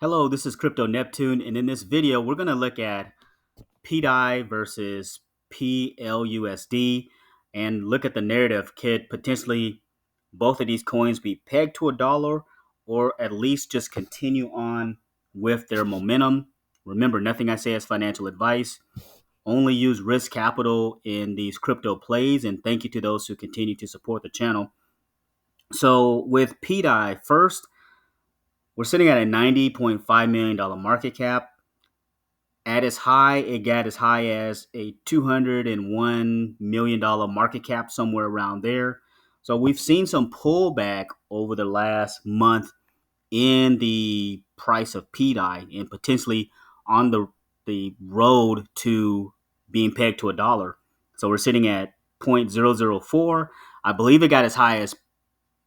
Hello, this is Crypto Neptune, and in this video, we're going to look at PDAI versus PLUSD and look at the narrative. Could potentially both of these coins be pegged to a dollar or at least just continue on with their momentum? Remember, nothing I say is financial advice. Only use risk capital in these crypto plays, and thank you to those who continue to support the channel. So, with PDAI, first, we're sitting at a $90.5 million market cap. At its high, it got as high as a $201 million market cap, somewhere around there. So we've seen some pullback over the last month in the price of PDAI and potentially on the road to being pegged to a dollar. So we're sitting at 0.004. I believe it got as high as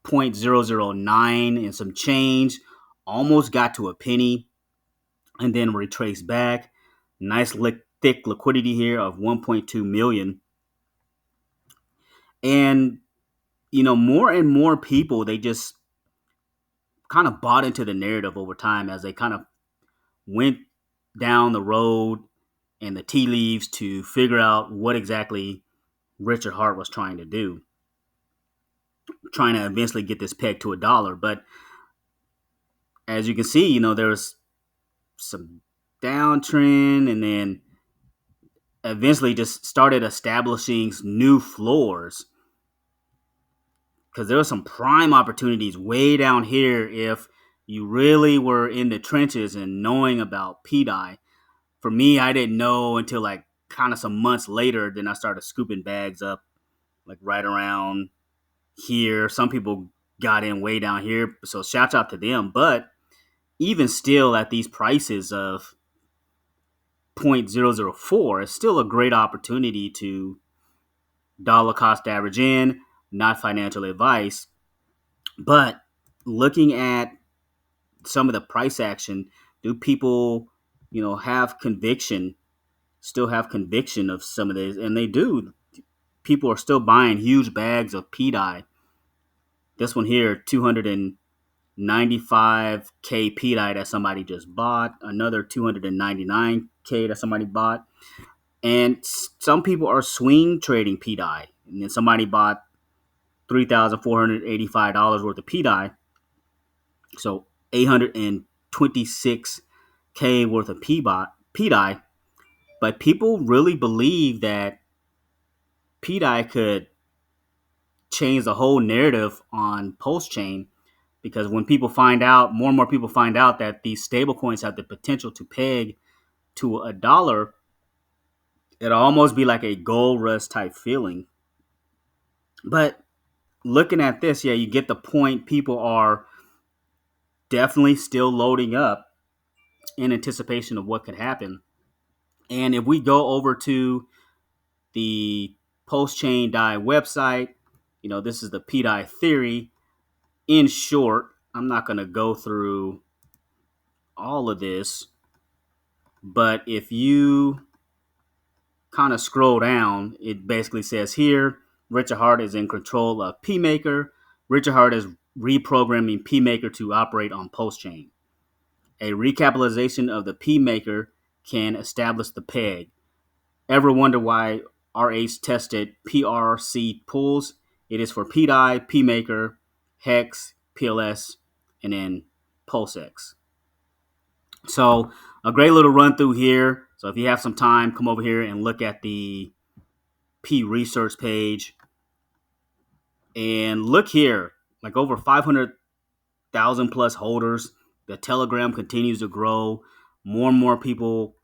0.009 and some change, almost got to a penny and then retrace back. Nice thick liquidity here of 1.2 million. And more and more people, they just kind of bought into the narrative over time as they kind of went down the road and the tea leaves to figure out what exactly Richard Hart was trying to do, trying to eventually get this peg to a dollar. But as you can see, there's some downtrend and then eventually just started establishing new floors because there were some prime opportunities way down here if you really were in the trenches and knowing about PDAI. For me, I didn't know until like kind of some months later. Then I started scooping bags up like right around here. Some people got in way down here, so shout out to them. But even still, at these prices of 0.004, it's still a great opportunity to dollar cost average in. Not financial advice, but looking at some of the price action, do people, have conviction, still have conviction of some of this? And they do. People are still buying huge bags of PDAI. This one here, 295K PDAI that somebody just bought, another 299K that somebody bought. And some people are swing trading PDAI. And then somebody bought $3,485 worth of PDAI. So 826K worth of PDAI. But people really believe that PDAI could change the whole narrative on PulseChain because when people find out, more and more people find out that these stablecoins have the potential to peg to a dollar, it'll almost be like a gold rush type feeling. But looking at this, yeah, you get the point. People are definitely still loading up in anticipation of what could happen. And if we go over to the PulseChain DAI website, this is the PDAI theory. In short, I'm not going to go through all of this, but if you kind of scroll down, it basically says here, Richard Hart is in control of PMaker. Richard Hart is reprogramming PMaker to operate on PulseChain. A recapitalization of the PMaker can establish the peg. Ever wonder why RH tested PRC pools? It is for PDAI, PMaker, Hex, PLS, and then PulseX. So a great little run through here. So if you have some time, come over here and look at the P research page. And look here, like over 500,000 plus holders. The Telegram continues to grow. More and more people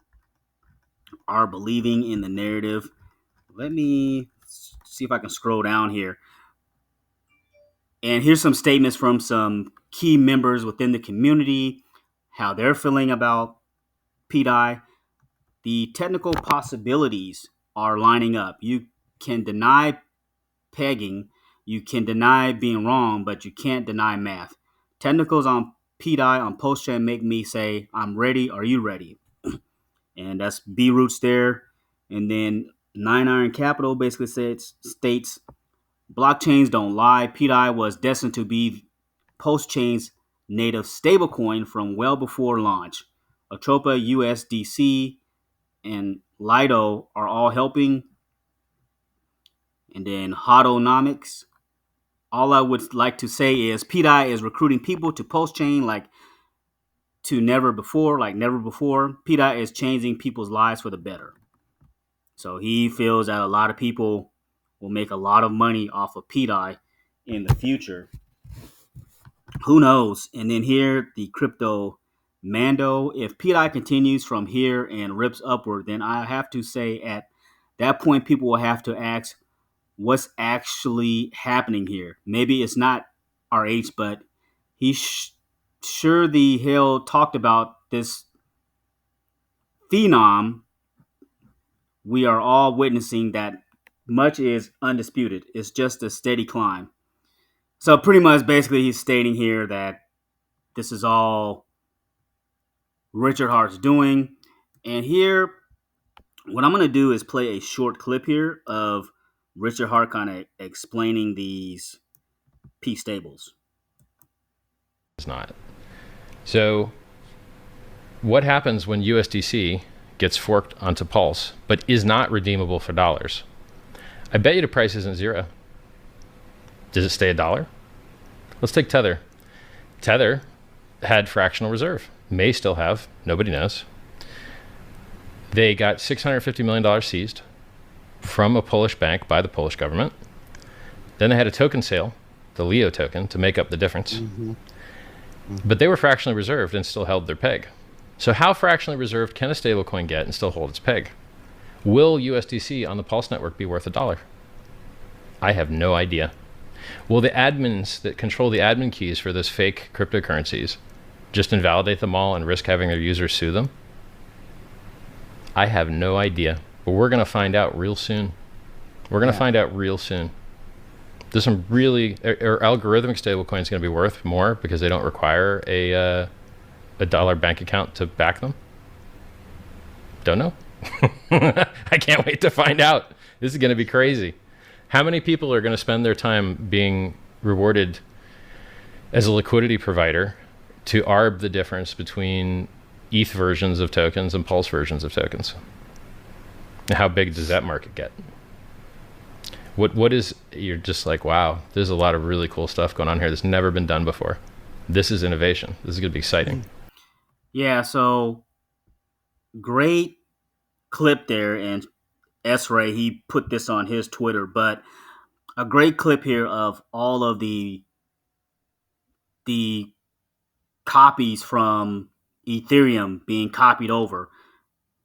are believing in the narrative. Let me see if I can scroll down here. And here's some statements from some key members within the community, how they're feeling about PDAI. The technical possibilities are lining up. You can deny pegging, you can deny being wrong, but you can't deny math. Technicals on PDAI on PulseChain make me say, I'm ready. Are you ready? And that's B Roots there. And then Nine Iron Capital basically states blockchains don't lie. PDAI was destined to be PulseChain's native stablecoin from well before launch. Atropa, USDC, and Lido are all helping. And then Hodonomics. All I would like to say is PDAI is recruiting people to PulseChain like never before. PDAI is changing people's lives for the better. So he feels that a lot of people will make a lot of money off of PDAI in the future. Who knows? And then here, the crypto Mando. If PDAI continues from here and rips upward, then I have to say at that point, people will have to ask what's actually happening here. Maybe it's not RH, but he sure the hell talked about this phenom we are all witnessing, that much is undisputed. It's just a steady climb. So pretty much basically he's stating here that this is all Richard Hart's doing. And here, what I'm going to do is play a short clip here of Richard Hart kind of explaining these P stables. It's not. So what happens when USDC gets forked onto Pulse, but is not redeemable for dollars? I bet you the price isn't zero. Does it stay $1? Let's take Tether. Tether had fractional reserve. May still have. Nobody knows. They got $650 million seized from a Polish bank by the Polish government. Then they had a token sale, the Leo token, to make up the difference. Mm-hmm. But they were fractionally reserved and still held their peg. So how fractionally reserved can a stablecoin get and still hold its peg? Will USDC on the Pulse network be worth $1? I have no idea. Will the admins that control the admin keys for those fake cryptocurrencies just invalidate them all and risk having their users sue them? I have no idea, but we're going to find out real soon. There's some really, or algorithmic stablecoins going to be worth more because they don't require a dollar bank account to back them? Don't know. I can't wait to find out. This is going to be crazy. How many people are going to spend their time being rewarded as a liquidity provider to arb the difference between ETH versions of tokens and Pulse versions of tokens? How big does that market get? What is, you're just like, wow, there's a lot of really cool stuff going on here that's never been done before. This is innovation. This is going to be exciting. Yeah, so great clip there, and S-Ray, he put this on his Twitter, but a great clip here of all of the copies from Ethereum being copied over,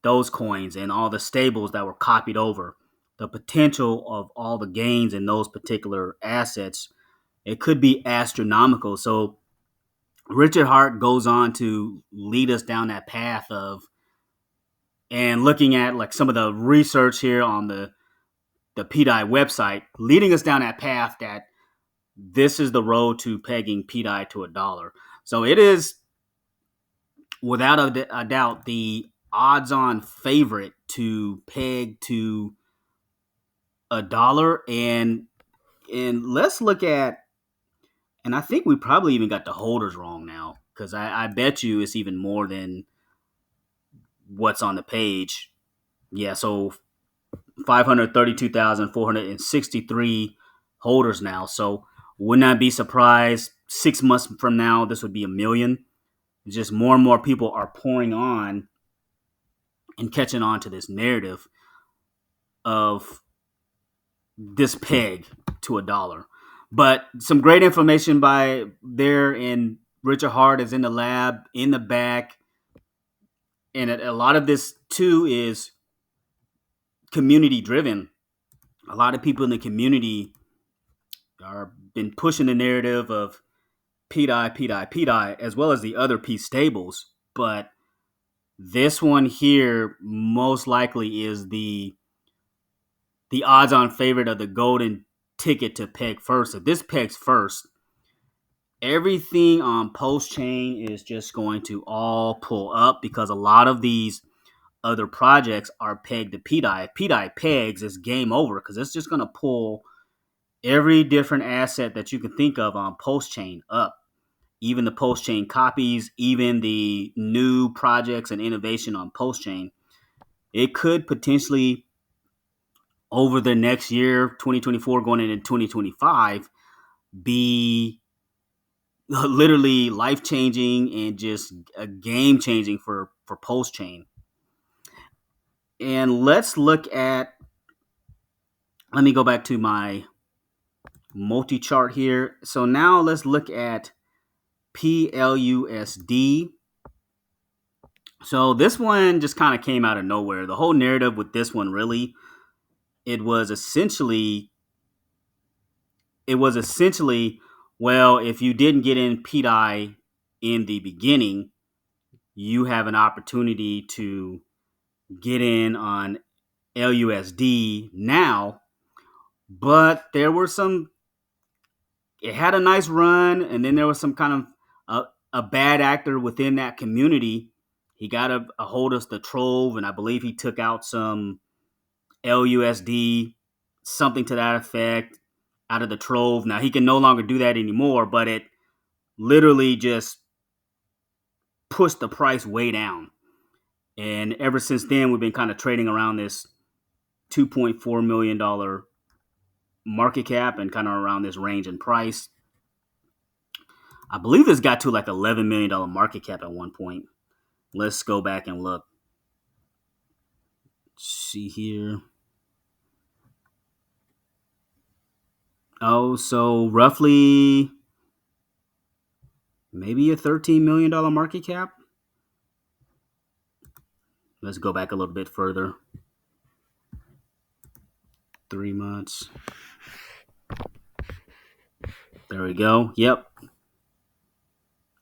those coins and all the stables that were copied over, the potential of all the gains in those particular assets, it could be astronomical. So Richard Hart goes on to lead us down that path of, and looking at like some of the research here on the PDAI website, leading us down that path that this is the road to pegging PDAI to $1. So it is, without a doubt, the odds-on favorite to peg to $1. And let's look at, and I think we probably even got the holders wrong now, because I bet you it's even more than what's on the page. Yeah, so 532,463 holders now. So would not be surprised 6 months from now this would be 1 million. It's just more and more people are pouring on and catching on to this narrative of this peg to $1. But some great information by there, and Richard Hart is in the lab in the back, and a lot of this too is community driven. A lot of people in the community are been pushing the narrative of PDAI, as well as the other P stables. But this one here most likely is the odds-on favorite of the golden ticket to peg first. If this pegs first, everything on PulseChain is just going to all pull up, because a lot of these other projects are pegged to PDAI. If PDAI pegs, it's game over, because it's just going to pull every different asset that you can think of on PulseChain up. even the PulseChain copies, even the new projects and innovation on PulseChain, it could potentially, over the next year, 2024 going into 2025, be literally life changing and just a game changing for PulseChain. And let's look at. Let me go back to my multi chart here. So now let's look at PLUSD. So this one just kind of came out of nowhere. The whole narrative with this one, really, it was essentially, well, if you didn't get in PDAI in the beginning, you have an opportunity to get in on LUSD now. But there were some, it had a nice run, and then there was some kind of a bad actor within that community. He got a hold of the Trove, and I believe he took out some LUSD, something to that effect, out of the Trove. Now he can no longer do that anymore, but it literally just pushed the price way down. And ever since then, we've been kind of trading around this $2.4 million market cap and kind of around this range in price. I believe this got to like $11 million market cap at one point. Let's go back and look. Let's see here. Oh, so roughly maybe a $13 million market cap. Let's go back a little bit further. 3 months. There we go. Yep.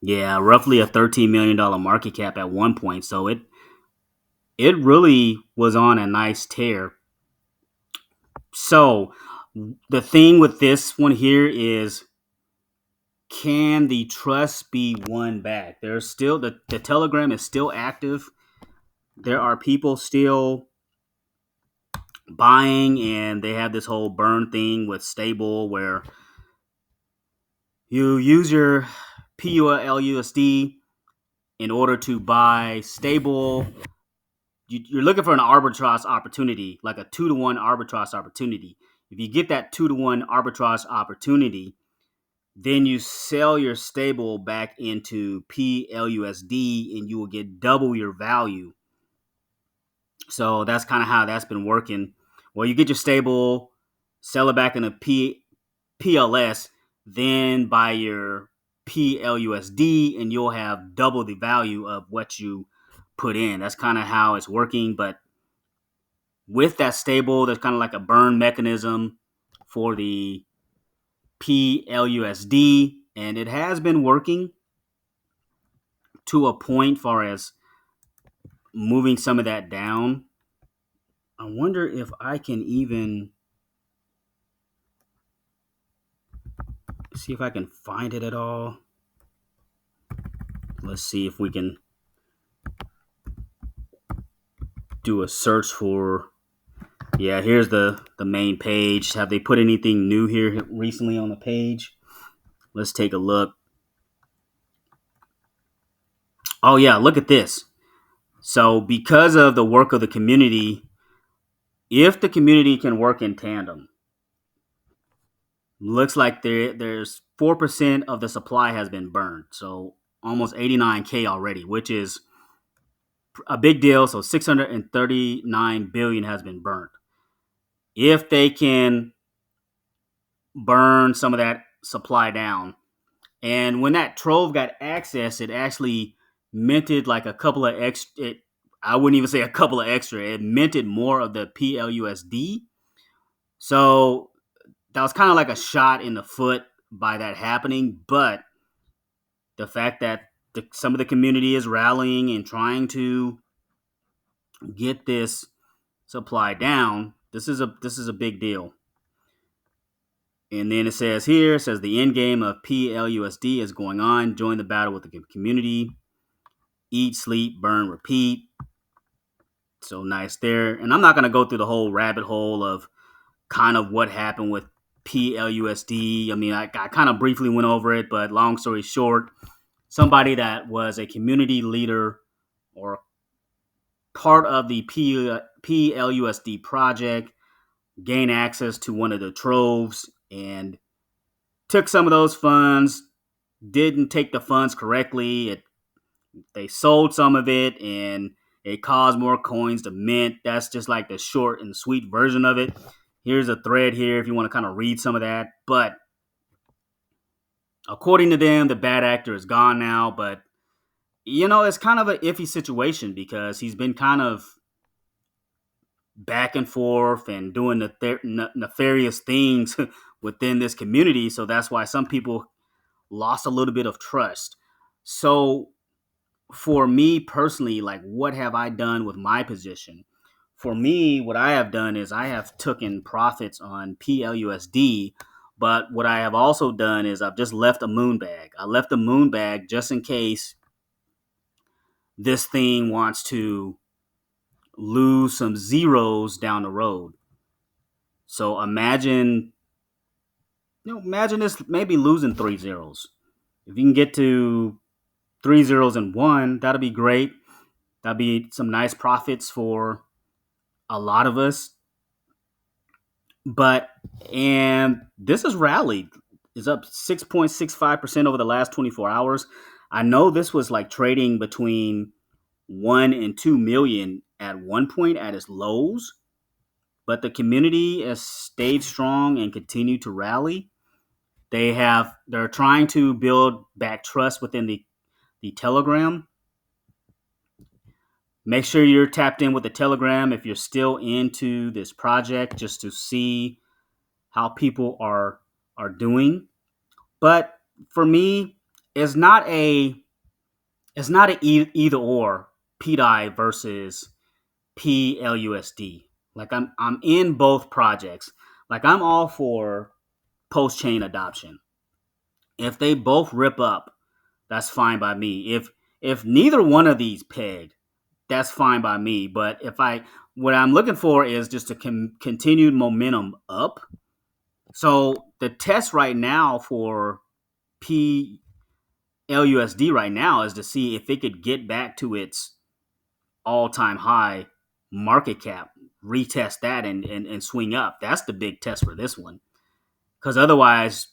Yeah, roughly a $13 million market cap at one point. So it really was on a nice tear. So the thing with this one here is, can the trust be won back? There's still the Telegram is still active. There are people still buying, and they have this whole burn thing with stable where you use your PULUSD in order to buy stable. You're looking for an arbitrage opportunity, like a 2-to-1 arbitrage opportunity. If you get that 2-to-1 arbitrage opportunity, then you sell your stable back into PLUSD and you will get double your value. So that's kind of how that's been working. Well, you get your stable, sell it back into PLS, then buy your PLUSD, and you'll have double the value of what you put in. That's kind of how it's working. But with that stable, there's kind of like a burn mechanism for the PLUSD, and it has been working to a point far as moving some of that down. I wonder if I can even see if I can find it at all. Let's see if we can do a search for. Yeah, here's the main page. Have they put anything new here recently on the page? Let's take a look. Oh yeah, look at this. So because of the work of the community, if the community can work in tandem, looks like there's 4% of the supply has been burned. So almost 89K already, which is a big deal. So 639 billion has been burned. If they can burn some of that supply down, and when that Trove got access, it actually minted like a couple of extra. I wouldn't even say a couple of extra. It minted more of the PLUSD. So that was kind of like a shot in the foot by that happening. But the fact that some of the community is rallying and trying to get this supply down, this is a big deal. And then it says here, it says the end game of PLUSD is going on. Join the battle with the community. Eat, sleep, burn, repeat. So nice there. And I'm not going to go through the whole rabbit hole of kind of what happened with PLUSD. I mean, I kind of briefly went over it, but long story short, somebody that was a community leader or part of the PLUSD project gained access to one of the troves and took some of those funds, didn't take the funds correctly. They sold some of it and it caused more coins to mint. That's just like the short and sweet version of it. Here's a thread here if you want to kind of read some of that. But according to them, the bad actor is gone now. But, it's kind of an iffy situation because he's been kind of back and forth and doing nefarious things within this community. So that's why some people lost a little bit of trust. So for me personally, like what have I done with my position? For me, what I have done is I have taken profits on PLUSD, but what I have also done is I've just left a moon bag. I left a moon bag just in case this thing wants to lose some zeros down the road. So imagine this maybe losing 3 zeros. If you can get to 3 zeros and one, that'll be great. That'd be some nice profits for a lot of us. But and this has rallied. It's up 6.65% over the last 24 hours. I know this was like trading between 1 and 2 million at one point at its lows, but the community has stayed strong and continued to rally. They're trying to build back trust within the Telegram. Make sure you're tapped in with the Telegram if you're still into this project, just to see how people are doing. But for me, it's not a either or PDAI versus PLUSD. Like I'm in both projects. Like I'm all for PulseChain adoption. If they both rip up, that's fine by me. If neither one of these peg, that's fine by me. But what I'm looking for is just a continued momentum up. So the test right now for PLUSD right now is to see if it could get back to its all-time high market cap, retest that and swing up. That's the big test for this one. Because otherwise,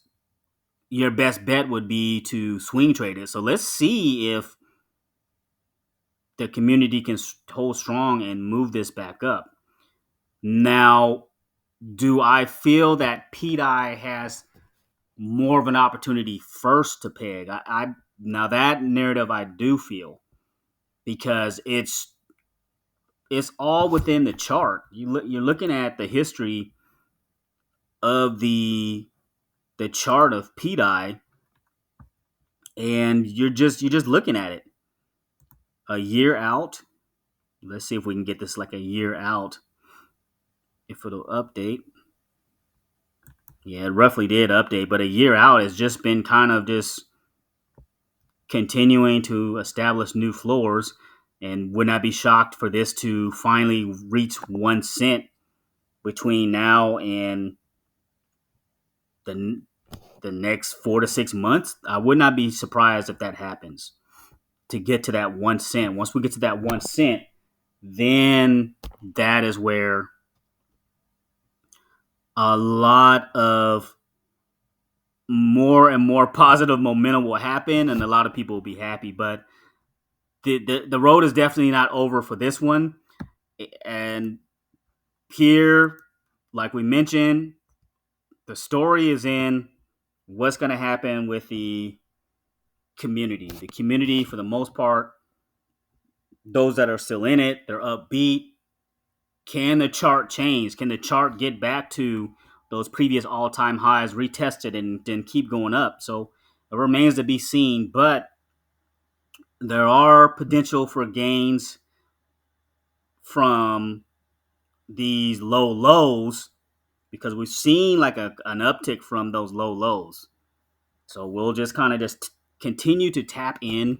your best bet would be to swing trade it. So let's see if the community can hold strong and move this back up. Now, do I feel that PDAI has more of an opportunity first to peg? I now that narrative I do feel, because it's all within the chart. You're looking at the history of the chart of PDAI, and you're just looking at it a year out. Let's see if we can get this like a year out. If it'll update. Yeah, it roughly did update, but a year out has just been kind of just continuing to establish new floors, and would not be shocked for this to finally reach 1 cent between now and the next 4 to 6 months. I would not be surprised if that happens, to get to that 1 cent. Once we get to that 1 cent, then that is where a lot of more and more positive momentum will happen, and a lot of people will be happy. But the road is definitely not over for this one. And here, like we mentioned, the story is in what's going to happen with the community. The community, for the most part, those that are still in it, they're upbeat. Can the chart change? Can the chart get back to those previous all-time highs, retest it, and then keep going up? So it remains to be seen, but there are potential for gains from these low lows, because we've seen like an uptick from those low lows. So we'll just kind of just continue to tap in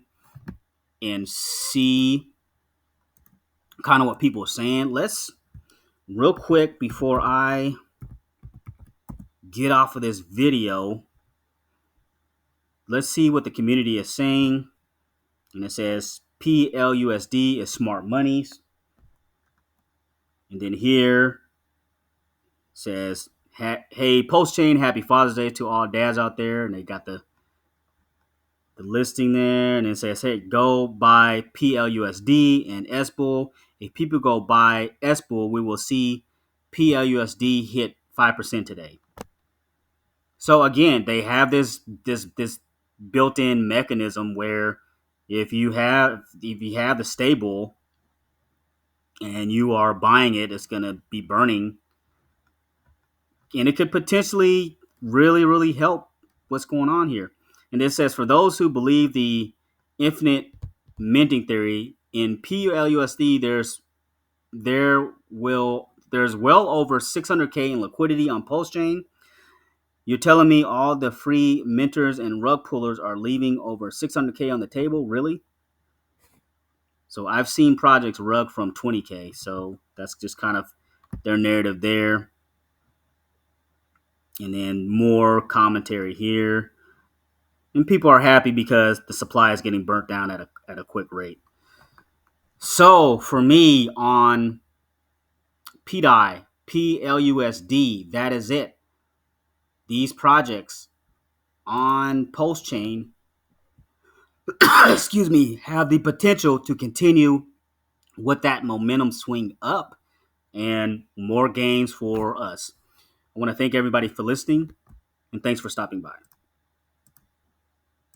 and see kind of what people are saying. Let's real quick before I get off of this video. Let's see what the community is saying. And it says PLUSD is smart monies. And then here says, hey, PulseChain, happy Father's Day to all dads out there. And they got the listing there. And it says, hey, go buy PLUSD and SBULL. If people go buy SBULL, we will see PLUSD hit 5% today. So again, they have this built-in mechanism where if you have the stable and you are buying it, it's going to be burning, and it could potentially really help what's going on here. And it says, for those who believe the infinite minting theory, in PLUSD there's well over 600K in liquidity on PulseChain. You're telling me all the free mentors and rug pullers are leaving over 600K on the table? Really? So I've seen projects rug from 20K. So that's just kind of their narrative there. And then more commentary here. And people are happy because the supply is getting burnt down at a quick rate. So for me on PDAI, PLUSD, that is it. These projects on PulseChain excuse me, have the potential to continue with that momentum swing up and more gains for us. I want to thank everybody for listening, and thanks for stopping by.